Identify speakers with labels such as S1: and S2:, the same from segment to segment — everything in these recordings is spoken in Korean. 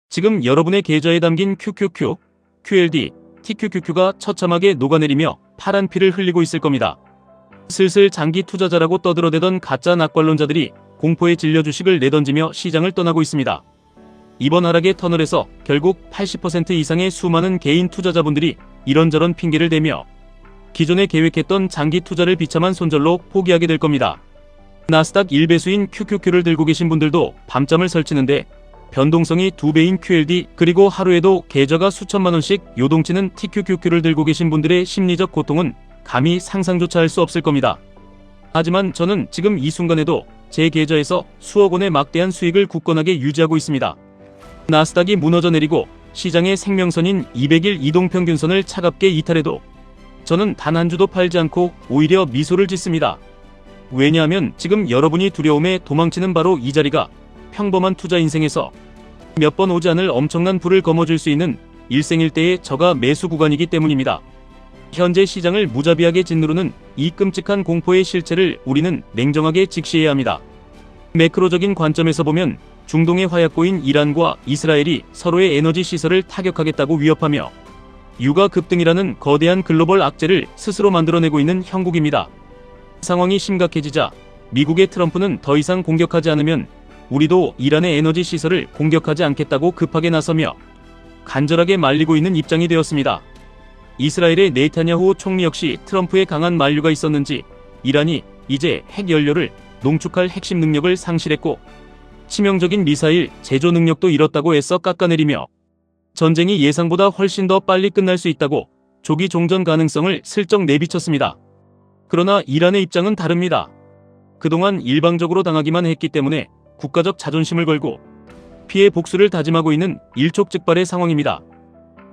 S1: 지금 여러분의 계좌에 담긴 QQQ, QLD, TQQQ가 처참하게 녹아내리며 파란 피를 흘리고 있을 겁니다. 슬슬 장기 투자자라고 떠들어대던 가짜 낙관론자들이 공포에 질려 주식을 내던지며 시장을 떠나고 있습니다. 이번 하락의 터널에서 결국 80% 이상의 수많은 개인 투자자분들이 이런저런 핑계를 대며 기존에 계획했던 장기 투자를 비참한 손절로 포기하게 될 겁니다. 나스닥 1배수인 QQQ를 들고 계신 분들도 밤잠을 설치는데 변동성이 2배인 QLD 그리고 하루에도 계좌가 수천만 원씩 요동치는 TQQQ를 들고 계신 분들의 심리적 고통은 감히 상상조차 할 수 없을 겁니다. 하지만 저는 지금 이 순간에도 제 계좌에서 수억 원의 막대한 수익을 굳건하게 유지하고 있습니다. 나스닥이 무너져 내리고 시장의 생명선인 200일 이동평균선을 차갑게 이탈해도 저는 단 한 주도 팔지 않고 오히려 미소를 짓습니다. 왜냐하면 지금 여러분이 두려움에 도망치는 바로 이 자리가 평범한 투자 인생에서 몇 번 오지 않을 엄청난 불을 거머쥘 수 있는 일생일대의 저가 매수 구간이기 때문입니다. 현재 시장을 무자비하게 짓누르는 이 끔찍한 공포의 실체를 우리는 냉정하게 직시해야 합니다. 매크로적인 관점에서 보면 중동의 화약고인 이란과 이스라엘이 서로의 에너지 시설을 타격하겠다고 위협하며 유가 급등이라는 거대한 글로벌 악재를 스스로 만들어내고 있는 형국입니다. 상황이 심각해지자 미국의 트럼프는 더 이상 공격하지 않으면 우리도 이란의 에너지 시설을 공격하지 않겠다고 급하게 나서며 간절하게 말리고 있는 입장이 되었습니다. 이스라엘의 네타냐후 총리 역시 트럼프의 강한 만류가 있었는지 이란이 이제 핵연료를 농축할 핵심 능력을 상실했고 치명적인 미사일 제조 능력도 잃었다고 애써 깎아내리며 전쟁이 예상보다 훨씬 더 빨리 끝날 수 있다고 조기 종전 가능성을 슬쩍 내비쳤습니다. 그러나 이란의 입장은 다릅니다. 그동안 일방적으로 당하기만 했기 때문에 국가적 자존심을 걸고 피해 복수를 다짐하고 있는 일촉즉발의 상황입니다.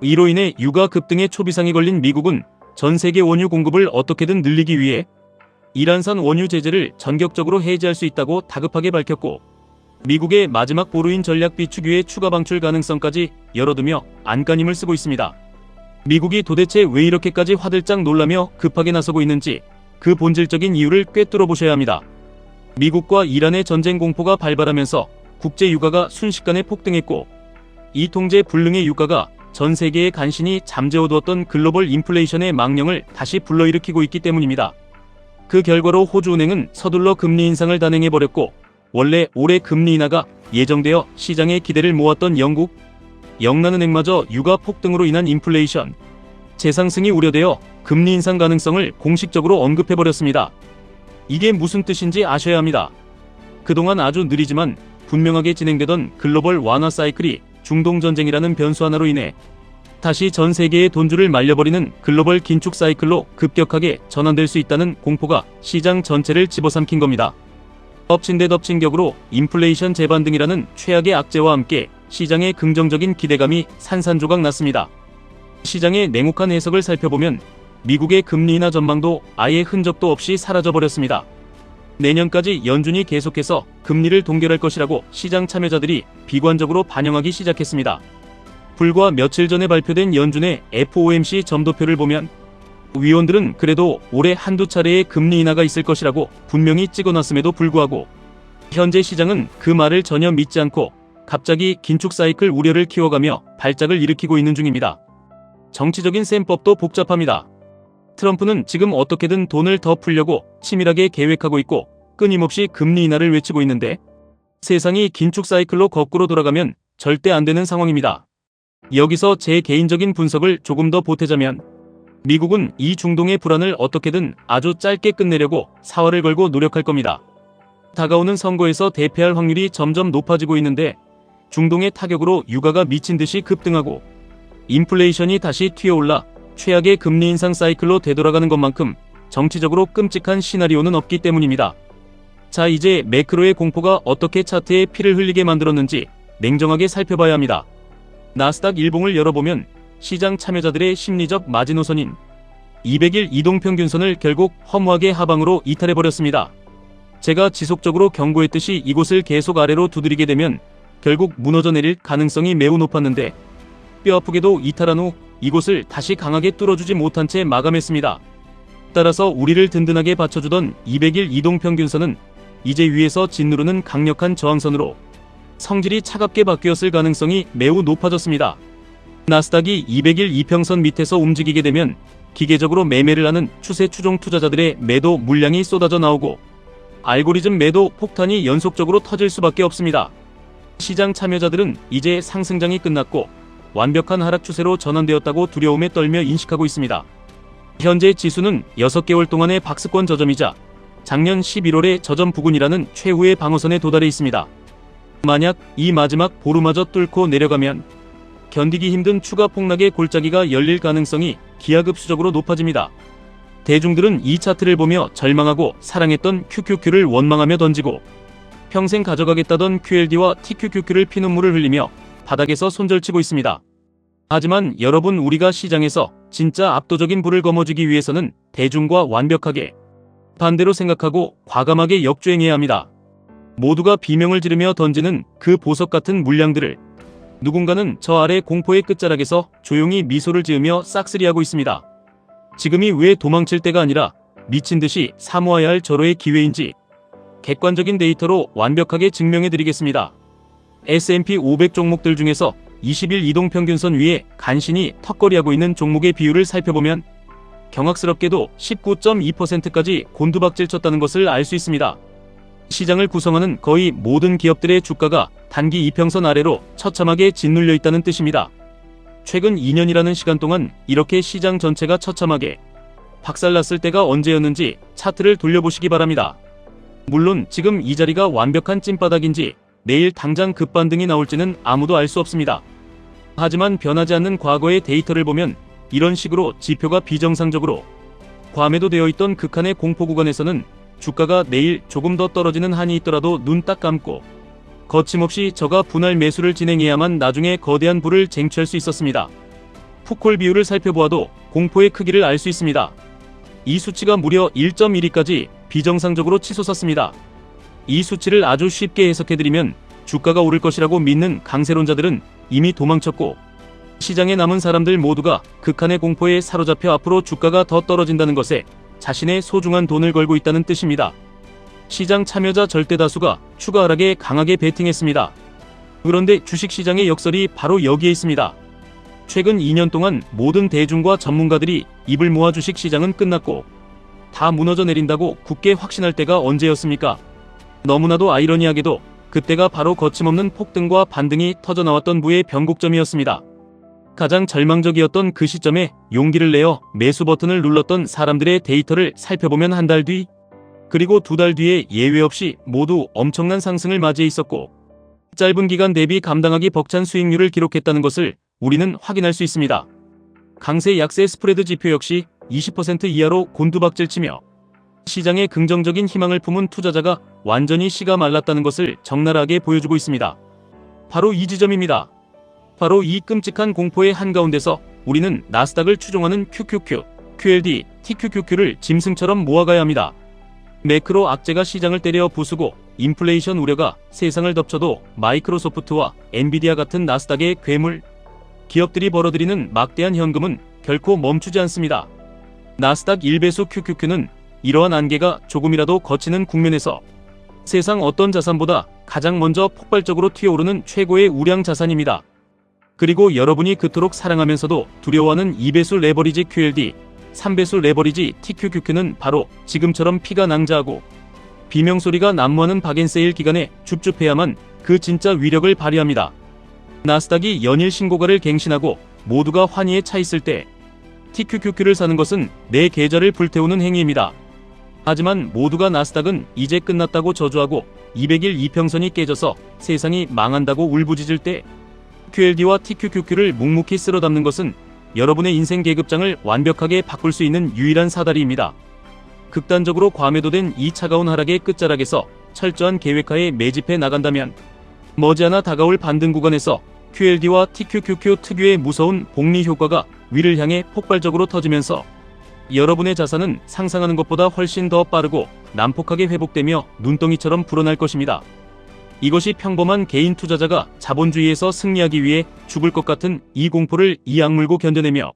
S1: 이로 인해 유가 급등의 초비상이 걸린 미국은 전 세계 원유 공급을 어떻게든 늘리기 위해 이란산 원유 제재를 전격적으로 해제할 수 있다고 다급하게 밝혔고 미국의 마지막 보루인 전략 비축유의 추가 방출 가능성까지 열어두며 안간힘을 쓰고 있습니다. 미국이 도대체 왜 이렇게까지 화들짝 놀라며 급하게 나서고 있는지 그 본질적인 이유를 꿰뚫어 보셔야 합니다. 미국과 이란의 전쟁 공포가 발발하면서 국제 유가가 순식간에 폭등했고 이 통제 불능의 유가가 전 세계에 간신히 잠재워두었던 글로벌 인플레이션의 망령을 다시 불러일으키고 있기 때문입니다. 그 결과로 호주은행은 서둘러 금리 인상을 단행해버렸고 원래 올해 금리 인하가 예정되어 시장의 기대를 모았던 영국, 영란은행마저 유가 폭등으로 인한 인플레이션, 재상승이 우려되어 금리 인상 가능성을 공식적으로 언급해버렸습니다. 이게 무슨 뜻인지 아셔야 합니다. 그동안 아주 느리지만 분명하게 진행되던 글로벌 완화 사이클이 중동전쟁이라는 변수 하나로 인해 다시 전 세계의 돈줄을 말려버리는 글로벌 긴축 사이클로 급격하게 전환될 수 있다는 공포가 시장 전체를 집어삼킨 겁니다. 덮친 데 덮친 격으로 인플레이션 재반등이라는 최악의 악재와 함께 시장의 긍정적인 기대감이 산산조각 났습니다. 시장의 냉혹한 해석을 살펴보면 미국의 금리 인하 전망도 아예 흔적도 없이 사라져버렸습니다. 내년까지 연준이 계속해서 금리를 동결할 것이라고 시장 참여자들이 비관적으로 반영하기 시작했습니다. 불과 며칠 전에 발표된 연준의 FOMC 점도표를 보면 위원들은 그래도 올해 한두 차례의 금리 인하가 있을 것이라고 분명히 찍어놨음에도 불구하고 현재 시장은 그 말을 전혀 믿지 않고 갑자기 긴축 사이클 우려를 키워가며 발작을 일으키고 있는 중입니다. 정치적인 셈법도 복잡합니다. 트럼프는 지금 어떻게든 돈을 더 풀려고 치밀하게 계획하고 있고 끊임없이 금리 인하를 외치고 있는데 세상이 긴축 사이클로 거꾸로 돌아가면 절대 안 되는 상황입니다. 여기서 제 개인적인 분석을 조금 더 보태자면 미국은 이 중동의 불안을 어떻게든 아주 짧게 끝내려고 사활을 걸고 노력할 겁니다. 다가오는 선거에서 대패할 확률이 점점 높아지고 있는데 중동의 타격으로 유가가 미친 듯이 급등하고 인플레이션이 다시 튀어올라 최악의 금리 인상 사이클로 되돌아가는 것만큼 정치적으로 끔찍한 시나리오는 없기 때문입니다. 자, 이제 매크로의 공포가 어떻게 차트에 피를 흘리게 만들었는지 냉정하게 살펴봐야 합니다. 나스닥 일봉을 열어보면 시장 참여자들의 심리적 마지노선인 200일 이동평균선을 결국 허무하게 하방으로 이탈해버렸습니다. 제가 지속적으로 경고했듯이 이곳을 계속 아래로 두드리게 되면 결국 무너져 내릴 가능성이 매우 높았는데 뼈아프게도 이탈한 후 이곳을 다시 강하게 뚫어주지 못한 채 마감했습니다. 따라서 우리를 든든하게 받쳐주던 200일 이동평균선은 이제 위에서 짓누르는 강력한 저항선으로 성질이 차갑게 바뀌었을 가능성이 매우 높아졌습니다. 나스닥이 200일 이평선 밑에서 움직이게 되면 기계적으로 매매를 하는 추세 추종 투자자들의 매도 물량이 쏟아져 나오고 알고리즘 매도 폭탄이 연속적으로 터질 수밖에 없습니다. 시장 참여자들은 이제 상승장이 끝났고 완벽한 하락 추세로 전환되었다고 두려움에 떨며 인식하고 있습니다. 현재 지수는 6개월 동안의 박스권 저점이자 작년 11월의 저점 부근이라는 최후의 방어선에 도달해 있습니다. 만약 이 마지막 보루마저 뚫고 내려가면 견디기 힘든 추가 폭락의 골짜기가 열릴 가능성이 기하급수적으로 높아집니다. 대중들은 이 차트를 보며 절망하고 사랑했던 QQQ를 원망하며 던지고 평생 가져가겠다던 QLD와 TQQQ를 피눈물을 흘리며 바닥에서 손절치고 있습니다. 하지만 여러분, 우리가 시장에서 진짜 압도적인 부를 거머쥐기 위해서는 대중과 완벽하게 반대로 생각하고 과감하게 역주행해야 합니다. 모두가 비명을 지르며 던지는 그 보석 같은 물량들을 누군가는 저 아래 공포의 끝자락에서 조용히 미소를 지으며 싹쓸이하고 있습니다. 지금이 왜 도망칠 때가 아니라 미친 듯이 사모해야 할 절호의 기회인지 객관적인 데이터로 완벽하게 증명해드리겠습니다. S&P 500 종목들 중에서 20일 이동평균선 위에 간신히 턱걸이하고 있는 종목의 비율을 살펴보면 경악스럽게도 19.2%까지 곤두박질 쳤다는 것을 알 수 있습니다. 시장을 구성하는 거의 모든 기업들의 주가가 단기 이평선 아래로 처참하게 짓눌려 있다는 뜻입니다. 최근 2년이라는 시간 동안 이렇게 시장 전체가 처참하게 박살났을 때가 언제였는지 차트를 돌려보시기 바랍니다. 물론 지금 이 자리가 완벽한 찐바닥인지 내일 당장 급반등이 나올지는 아무도 알 수 없습니다. 하지만 변하지 않는 과거의 데이터를 보면 이런 식으로 지표가 비정상적으로 과매도되어 있던 극한의 공포 구간에서는 주가가 내일 조금 더 떨어지는 한이 있더라도 눈 딱 감고 거침없이 저가 분할 매수를 진행해야만 나중에 거대한 부를 쟁취할 수 있었습니다. 풋콜 비율을 살펴보아도 공포의 크기를 알 수 있습니다. 이 수치가 무려 1.12까지 비정상적으로 치솟았습니다. 이 수치를 아주 쉽게 해석해드리면 주가가 오를 것이라고 믿는 강세론자들은 이미 도망쳤고 시장에 남은 사람들 모두가 극한의 공포에 사로잡혀 앞으로 주가가 더 떨어진다는 것에 자신의 소중한 돈을 걸고 있다는 뜻입니다. 시장 참여자 절대다수가 추가 하락에 강하게 베팅했습니다. 그런데 주식시장의 역설이 바로 여기에 있습니다. 최근 2년 동안 모든 대중과 전문가들이 입을 모아 주식시장은 끝났고 다 무너져 내린다고 굳게 확신할 때가 언제였습니까? 너무나도 아이러니하게도 그때가 바로 거침없는 폭등과 반등이 터져나왔던 부의 변곡점이었습니다. 가장 절망적이었던 그 시점에 용기를 내어 매수 버튼을 눌렀던 사람들의 데이터를 살펴보면 한 달 뒤, 그리고 2달 뒤에 예외 없이 모두 엄청난 상승을 맞이해 있었고 짧은 기간 대비 감당하기 벅찬 수익률을 기록했다는 것을 우리는 확인할 수 있습니다. 강세 약세 스프레드 지표 역시 20% 이하로 곤두박질치며 시장에 긍정적인 희망을 품은 투자자가 완전히 씨가 말랐다는 것을 적나라하게 보여주고 있습니다. 바로 이 지점입니다. 바로 이 끔찍한 공포의 한가운데서 우리는 나스닥을 추종하는 QQQ, QLD, TQQQ를 짐승처럼 모아가야 합니다. 매크로 악재가 시장을 때려 부수고 인플레이션 우려가 세상을 덮쳐도 마이크로소프트와 엔비디아 같은 나스닥의 괴물 기업들이 벌어들이는 막대한 현금은 결코 멈추지 않습니다. 나스닥 1배수 QQQ는 이러한 안개가 조금이라도 거치는 국면에서 세상 어떤 자산보다 가장 먼저 폭발적으로 튀어오르는 최고의 우량 자산입니다. 그리고 여러분이 그토록 사랑하면서도 두려워하는 2배수 레버리지 QLD, 3배수 레버리지 TQQQ는 바로 지금처럼 피가 낭자하고 비명소리가 난무하는 박앤세일 기간에 줍줍해야만 그 진짜 위력을 발휘합니다. 나스닥이 연일 신고가를 갱신하고 모두가 환희에 차 있을 때 TQQQ를 사는 것은 내 계좌를 불태우는 행위입니다. 하지만 모두가 나스닥은 이제 끝났다고 저주하고 200일 이평선이 깨져서 세상이 망한다고 울부짖을 때 QLD와 TQQQ를 묵묵히 쓸어 담는 것은 여러분의 인생 계급장을 완벽하게 바꿀 수 있는 유일한 사다리입니다. 극단적으로 과매도된 이 차가운 하락의 끝자락에서 철저한 계획하에 매집해 나간다면 머지않아 다가올 반등 구간에서 QLD와 TQQQ 특유의 무서운 복리 효과가 위를 향해 폭발적으로 터지면서 여러분의 자산은 상상하는 것보다 훨씬 더 빠르고 난폭하게 회복되며 눈덩이처럼 불어날 것입니다. 이것이 평범한 개인 투자자가 자본주의에서 승리하기 위해 죽을 것 같은 이 공포를 이 악물고 견뎌내며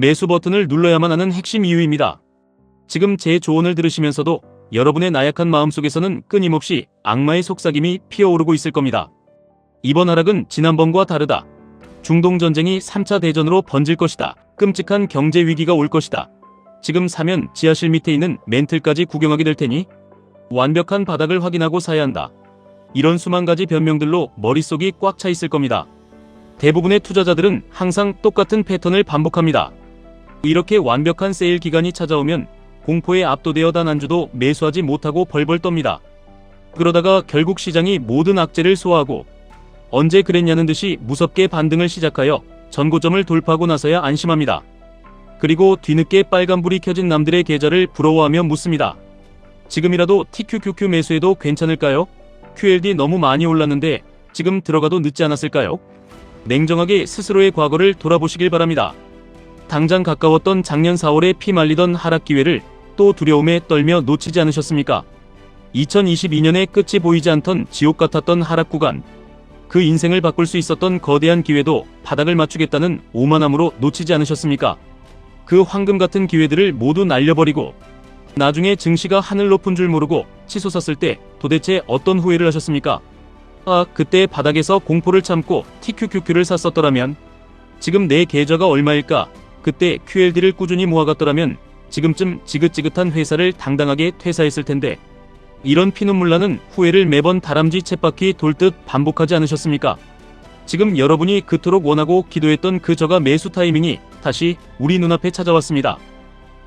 S1: 매수 버튼을 눌러야만 하는 핵심 이유입니다. 지금 제 조언을 들으시면서도 여러분의 나약한 마음속에서는 끊임없이 악마의 속삭임이 피어오르고 있을 겁니다. 이번 하락은 지난번과 다르다. 중동 전쟁이 3차 대전으로 번질 것이다. 끔찍한 경제 위기가 올 것이다. 지금 사면 지하실 밑에 있는 멘틀까지 구경하게 될 테니 완벽한 바닥을 확인하고 사야 한다. 이런 수만 가지 변명들로 머릿속이 꽉 차 있을 겁니다. 대부분의 투자자들은 항상 똑같은 패턴을 반복합니다. 이렇게 완벽한 세일 기간이 찾아오면 공포에 압도되어 단 한 주도 매수하지 못하고 벌벌 떱니다. 그러다가 결국 시장이 모든 악재를 소화하고 언제 그랬냐는 듯이 무섭게 반등을 시작하여 전고점을 돌파하고 나서야 안심합니다. 그리고 뒤늦게 빨간불이 켜진 남들의 계좌를 부러워하며 묻습니다. 지금이라도 TQQQ 매수해도 괜찮을까요? QLD 너무 많이 올랐는데 지금 들어가도 늦지 않았을까요? 냉정하게 스스로의 과거를 돌아보시길 바랍니다. 당장 가까웠던 작년 4월에 피말리던 하락 기회를 또 두려움에 떨며 놓치지 않으셨습니까? 2022년의 끝이 보이지 않던 지옥 같았던 하락 구간, 그 인생을 바꿀 수 있었던 거대한 기회도 바닥을 맞추겠다는 오만함으로 놓치지 않으셨습니까? 그 황금 같은 기회들을 모두 날려버리고 나중에 증시가 하늘 높은 줄 모르고 치솟았을 때 도대체 어떤 후회를 하셨습니까? 아, 그때 바닥에서 공포를 참고 TQQQ를 샀었더라면, 지금 내 계좌가 얼마일까? 그때 QLD를 꾸준히 모아갔더라면 지금쯤 지긋지긋한 회사를 당당하게 퇴사했을 텐데, 이런 피눈물 나는 후회를 매번 다람쥐 쳇바퀴 돌듯 반복하지 않으셨습니까? 지금 여러분이 그토록 원하고 기도했던 그 저가 매수 타이밍이 다시 우리 눈앞에 찾아왔습니다.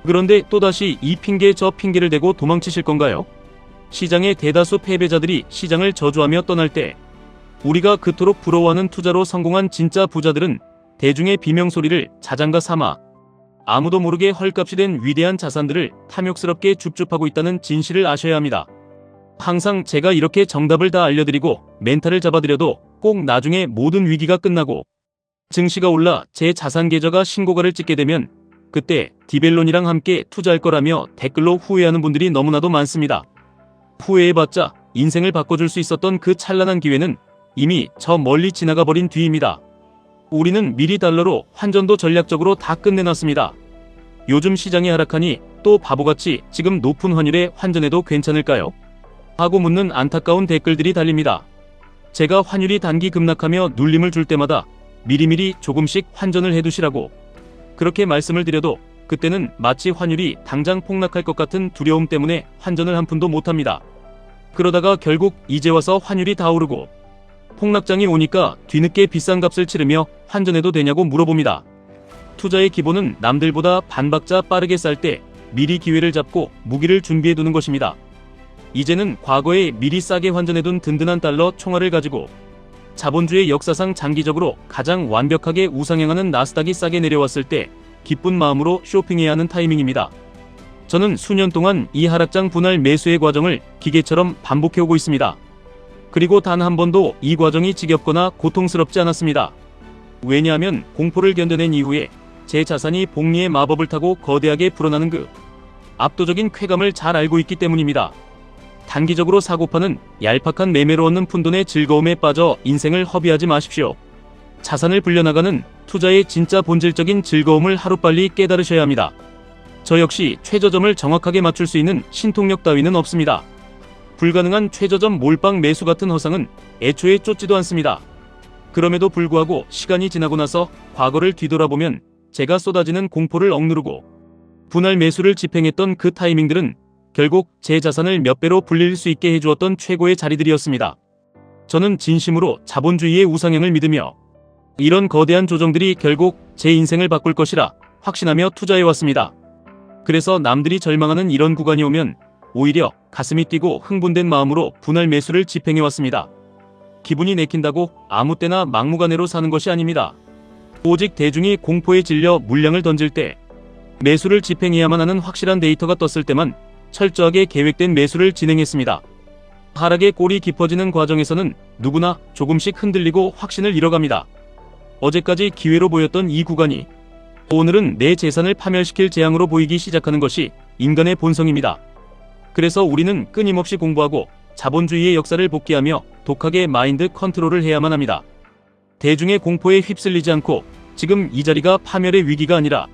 S1: 그런데 또다시 이 핑계 저 핑계를 대고 도망치실 건가요? 시장의 대다수 패배자들이 시장을 저주하며 떠날 때 우리가 그토록 부러워하는 투자로 성공한 진짜 부자들은 대중의 비명소리를 자장가 삼아 아무도 모르게 헐값이 된 위대한 자산들을 탐욕스럽게 줍줍하고 있다는 진실을 아셔야 합니다. 항상 제가 이렇게 정답을 다 알려드리고 멘탈을 잡아드려도 꼭 나중에 모든 위기가 끝나고 증시가 올라 제 자산 계좌가 신고가를 찍게 되면 그때 디벨론이랑 함께 투자할 거라며 댓글로 후회하는 분들이 너무나도 많습니다. 후회해봤자 인생을 바꿔줄 수 있었던 그 찬란한 기회는 이미 저 멀리 지나가 버린 뒤입니다. 우리는 미리 달러로 환전도 전략적으로 다 끝내놨습니다. 요즘 시장이 하락하니 또 바보같이 지금 높은 환율에 환전해도 괜찮을까요? 하고 묻는 안타까운 댓글들이 달립니다. 제가 환율이 단기 급락하며 눌림을 줄 때마다 미리미리 조금씩 환전을 해두시라고 그렇게 말씀을 드려도 그때는 마치 환율이 당장 폭락할 것 같은 두려움 때문에 환전을 한 푼도 못합니다. 그러다가 결국 이제 와서 환율이 다 오르고 폭락장이 오니까 뒤늦게 비싼 값을 치르며 환전해도 되냐고 물어봅니다. 투자의 기본은 남들보다 반박자 빠르게 쌀 때 미리 기회를 잡고 무기를 준비해두는 것입니다. 이제는 과거에 미리 싸게 환전해둔 든든한 달러 총알을 가지고 자본주의 역사상 장기적으로 가장 완벽하게 우상향하는 나스닥이 싸게 내려왔을 때 기쁜 마음으로 쇼핑해야 하는 타이밍입니다. 저는 수년 동안 이 하락장 분할 매수의 과정을 기계처럼 반복해오고 있습니다. 그리고 단 한 번도 이 과정이 지겹거나 고통스럽지 않았습니다. 왜냐하면 공포를 견뎌낸 이후에 제 자산이 복리의 마법을 타고 거대하게 불어나는 그 압도적인 쾌감을 잘 알고 있기 때문입니다. 단기적으로 사고파는 얄팍한 매매로 얻는 푼돈의 즐거움에 빠져 인생을 허비하지 마십시오. 자산을 불려나가는 투자의 진짜 본질적인 즐거움을 하루빨리 깨달으셔야 합니다. 저 역시 최저점을 정확하게 맞출 수 있는 신통력 따위는 없습니다. 불가능한 최저점 몰빵 매수 같은 허상은 애초에 쫓지도 않습니다. 그럼에도 불구하고 시간이 지나고 나서 과거를 뒤돌아보면 제가 쏟아지는 공포를 억누르고 분할 매수를 집행했던 그 타이밍들은 결국 제 자산을 몇 배로 불릴 수 있게 해주었던 최고의 자리들이었습니다. 저는 진심으로 자본주의의 우상향을 믿으며 이런 거대한 조정들이 결국 제 인생을 바꿀 것이라 확신하며 투자해왔습니다. 그래서 남들이 절망하는 이런 구간이 오면 오히려 가슴이 뛰고 흥분된 마음으로 분할 매수를 집행해왔습니다. 기분이 내킨다고 아무 때나 막무가내로 사는 것이 아닙니다. 오직 대중이 공포에 질려 물량을 던질 때 매수를 집행해야만 하는 확실한 데이터가 떴을 때만 철저하게 계획된 매수를 진행했습니다. 하락의 꼴이 깊어지는 과정에서는 누구나 조금씩 흔들리고 확신을 잃어갑니다. 어제까지 기회로 보였던 이 구간이 오늘은 내 재산을 파멸시킬 재앙으로 보이기 시작하는 것이 인간의 본성입니다. 그래서 우리는 끊임없이 공부하고 자본주의의 역사를 복귀하며 독하게 마인드 컨트롤을 해야만 합니다. 대중의 공포에 휩쓸리지 않고 지금 이 자리가 파멸의 위기가 아니라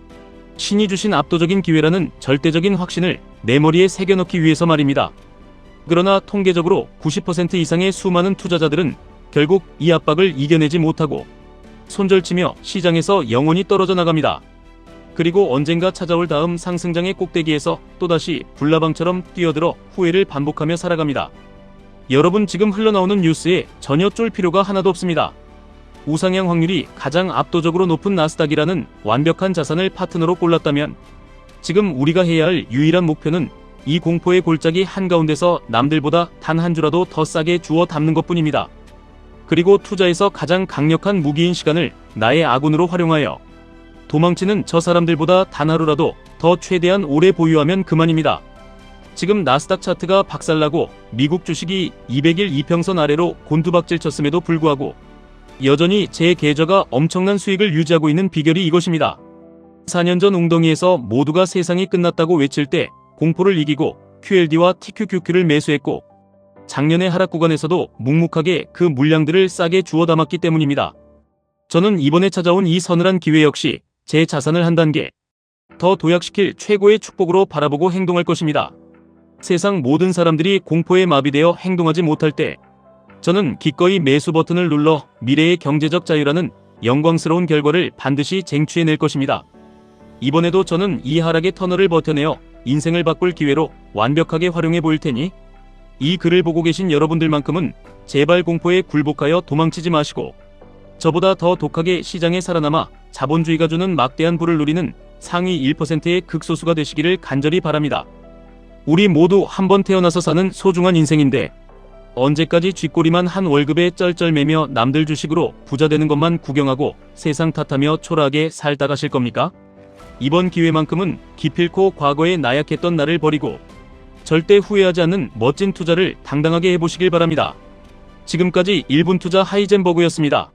S1: 신이 주신 압도적인 기회라는 절대적인 확신을 내 머리에 새겨넣기 위해서 말입니다. 그러나 통계적으로 90% 이상의 수많은 투자자들은 결국 이 압박을 이겨내지 못하고 손절치며 시장에서 영원히 떨어져 나갑니다. 그리고 언젠가 찾아올 다음 상승장의 꼭대기에서 또다시 불나방처럼 뛰어들어 후회를 반복하며 살아갑니다. 여러분, 지금 흘러나오는 뉴스에 전혀 쫄 필요가 하나도 없습니다. 우상향 확률이 가장 압도적으로 높은 나스닥이라는 완벽한 자산을 파트너로 골랐다면 지금 우리가 해야 할 유일한 목표는 이 공포의 골짜기 한가운데서 남들보다 단 한 주라도 더 싸게 주워 담는 것뿐입니다. 그리고 투자에서 가장 강력한 무기인 시간을 나의 아군으로 활용하여 도망치는 저 사람들보다 단 하루라도 더 최대한 오래 보유하면 그만입니다. 지금 나스닥 차트가 박살나고 미국 주식이 200일 이평선 아래로 곤두박질 쳤음에도 불구하고 여전히 제 계좌가 엄청난 수익을 유지하고 있는 비결이 이것입니다. 4년 전 웅덩이에서 모두가 세상이 끝났다고 외칠 때 공포를 이기고 QLD와 TQQQ를 매수했고 작년의 하락 구간에서도 묵묵하게 그 물량들을 싸게 주워 담았기 때문입니다. 저는 이번에 찾아온 이 서늘한 기회 역시 제 자산을 한 단계 더 도약시킬 최고의 축복으로 바라보고 행동할 것입니다. 세상 모든 사람들이 공포에 마비되어 행동하지 못할 때 저는 기꺼이 매수 버튼을 눌러 미래의 경제적 자유라는 영광스러운 결과를 반드시 쟁취해낼 것입니다. 이번에도 저는 이 하락의 터널을 버텨내어 인생을 바꿀 기회로 완벽하게 활용해 보일 테니 이 글을 보고 계신 여러분들만큼은 제발 공포에 굴복하여 도망치지 마시고 저보다 더 독하게 시장에 살아남아 자본주의가 주는 막대한 부를 누리는 상위 1%의 극소수가 되시기를 간절히 바랍니다. 우리 모두 한 번 태어나서 사는 소중한 인생인데 언제까지 쥐꼬리만 한 월급에 쩔쩔매며 남들 주식으로 부자 되는 것만 구경하고 세상 탓하며 초라하게 살다 가실 겁니까? 이번 기회만큼은 기필코 과거에 나약했던 나를 버리고 절대 후회하지 않는 멋진 투자를 당당하게 해보시길 바랍니다. 지금까지 1분 투자 하이젠버그였습니다.